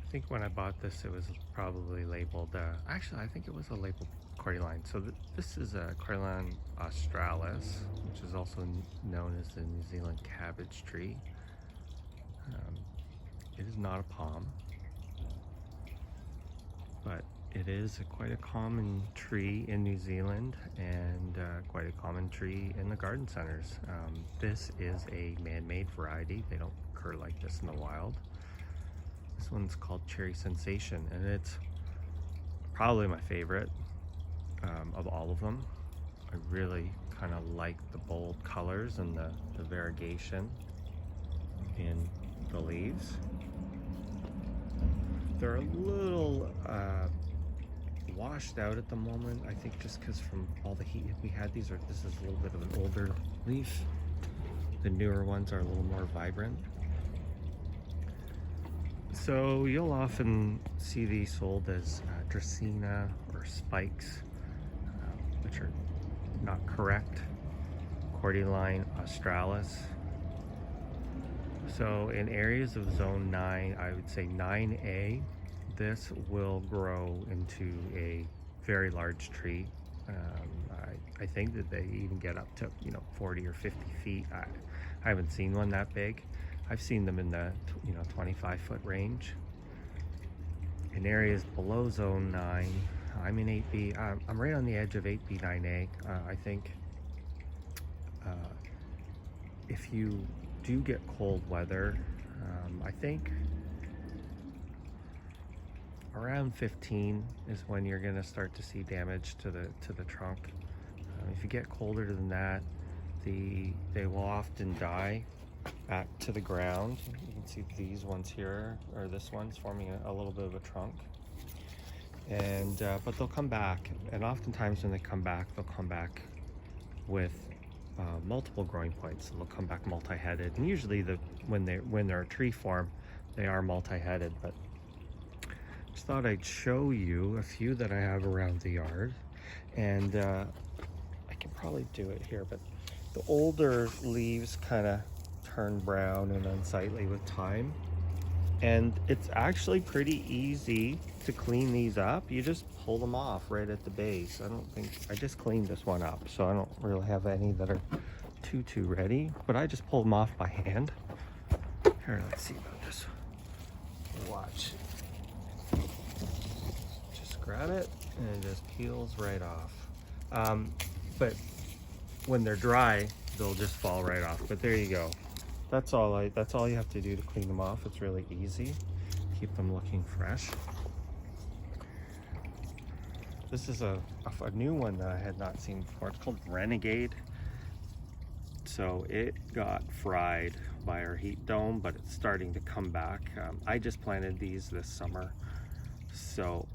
I think when I bought this, it was probably labeled, actually, I think it was a labeled Cordyline. So this is a Cordyline australis, which is also known as the New Zealand cabbage tree. It is not a palm, but it is quite a common tree in New Zealand and quite a common tree in the garden centers. This is a man-made variety. They don't occur like this in the wild. This one's called Cherry Sensation, and it's probably my favorite of all of them. I really kind of like the bold colors and the variegation in the leaves. They're a little washed out at the moment, I think, just because from all the heat we had. This is a little bit of an older leaf. The newer ones are a little more vibrant. So you'll often see these sold as Dracaena or spikes, which are not correct. Cordyline australis. So in areas of zone 9, I would say 9A, this will grow into a very large tree. I think that they even get up to 40 or 50 feet. I haven't seen one that big. I've seen them in the 25-foot range. In areas below zone 9, I'm in 8B. I'm right on the edge of 8B, 9A. I think if you do get cold weather, I think around 15 is when you're going to start to see damage to the trunk. If you get colder than that, they will often die back to the ground. You can see these ones here, or this one's forming a little bit of a trunk, and but they'll come back, and oftentimes when they come back, they'll come back with multiple growing points. They'll come back multi-headed, and usually when they're a tree form, they are multi-headed. But just thought I'd show you a few that I have around the yard, and I can probably do it here, but the older leaves kind of turn brown and unsightly with time, and it's actually pretty easy to clean these up. You just pull them off right at the base. I just cleaned this one up, so I don't really have any that are too ready, but I just pull them off by hand. Here, let's see about this. Watch. Just grab it and it just peels right off. But when they're dry, they'll just fall right off. But there you go. That's all you have to do to clean them off. It's really easy. Keep them looking fresh. This is a new one that I had not seen before. It's called Renegade. So it got fried by our heat dome, but it's starting to come back. I just planted these this summer, so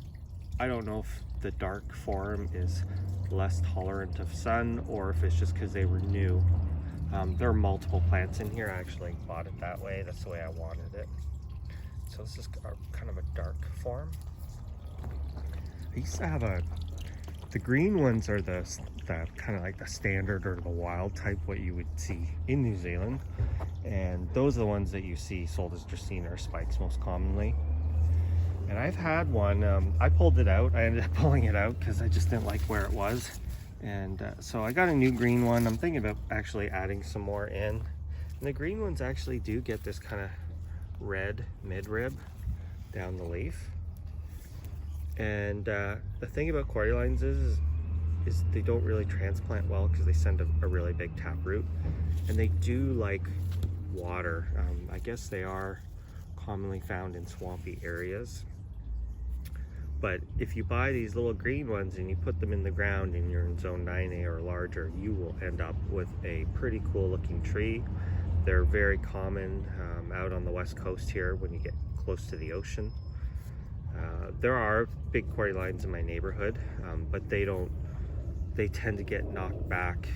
I don't know if the dark form is less tolerant of sun or if it's just because they were new. There are multiple plants in here. I actually bought it that way. That's the way I wanted it. So this is kind of a dark form. I used to have the green ones are the kind of like the standard or the wild type, what you would see in New Zealand. And those are the ones that you see sold as Dracaena or spikes most commonly. And I've had one, I pulled it out. I ended up pulling it out because I just didn't like where it was. And so I got a new green one. I'm thinking about actually adding some more in. And the green ones actually do get this kind of red midrib down the leaf. And the thing about Cordylines is they don't really transplant well because they send a really big taproot. And they do like water. I guess they are commonly found in swampy areas. But if you buy these little green ones and you put them in the ground and you're in zone 9A or larger, you will end up with a pretty cool looking tree. They're very common out on the west coast here when you get close to the ocean. There are big Cordylines in my neighborhood, but they tend to get knocked back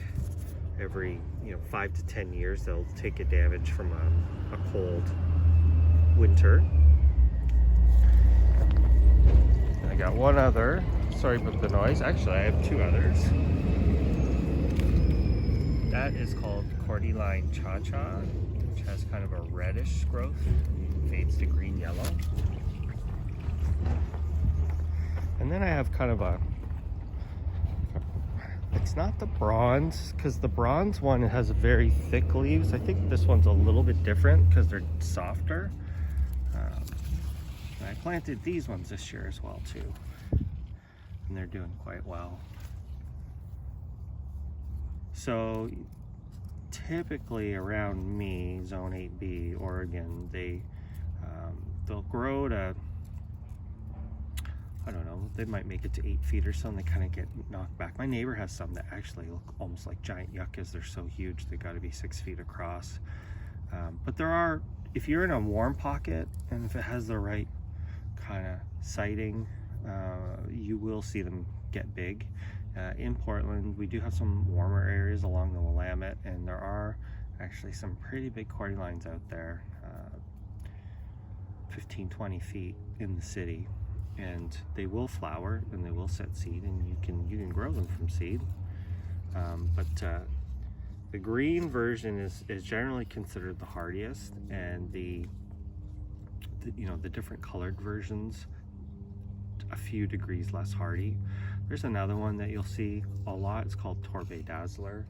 every 5 to 10 years. They'll take a damage from a cold winter. I got one other. Sorry about the noise. Actually, I have two others. That is called Cordyline Cha-Cha, which has kind of a reddish growth, fades to green yellow. And then I have kind of it's not the bronze, because the bronze one has very thick leaves. I think this one's a little bit different because they're softer. And I planted these ones this year as well too, and they're doing quite well. So typically around me, zone 8B, Oregon, they'll grow to, I don't know, they might make it to 8 feet or so, and they kind of get knocked back. My neighbor has some that actually look almost like giant yuccas. They're so huge, they got to be 6 feet across. But there are, if you're in a warm pocket and if it has the right kind of sighting, you will see them get big. In Portland, we do have some warmer areas along the Willamette, and there are actually some pretty big Cordylines out there, 15-20 feet in the city, and they will flower and they will set seed, and you can grow them from seed. But the green version is generally considered the hardiest, and the different colored versions a few degrees less hardy. There's another one that you'll see a lot. It's called Torbay Dazzler,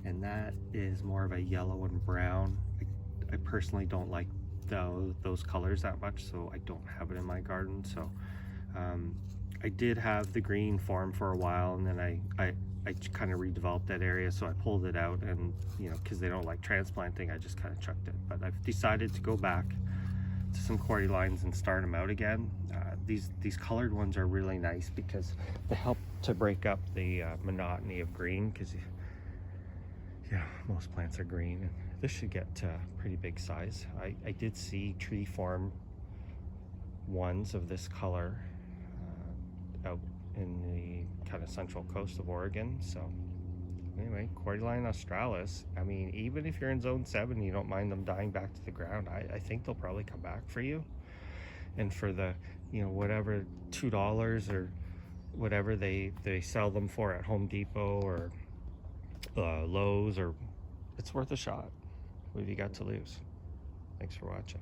and that is more of a yellow and brown. I personally don't like those colors that much, so I don't have it in my garden. So I did have the green farm for a while, and then I kind of redeveloped that area, so I pulled it out, and because they don't like transplanting, I just kind of chucked it. But I've decided to go back to some Cordylines and start them out again. These colored ones are really nice because they help to break up the monotony of green, because most plants are green, and this should get pretty big size. I did see tree farm ones of this color out in the kind of central coast of Oregon. So anyway, Cordyline australis, I mean, even if you're in zone 7, you don't mind them dying back to the ground, I think they'll probably come back for you. And for the whatever $2 or whatever they sell them for at Home Depot or Lowe's, or it's worth a shot. What have you got to lose? Thanks for watching.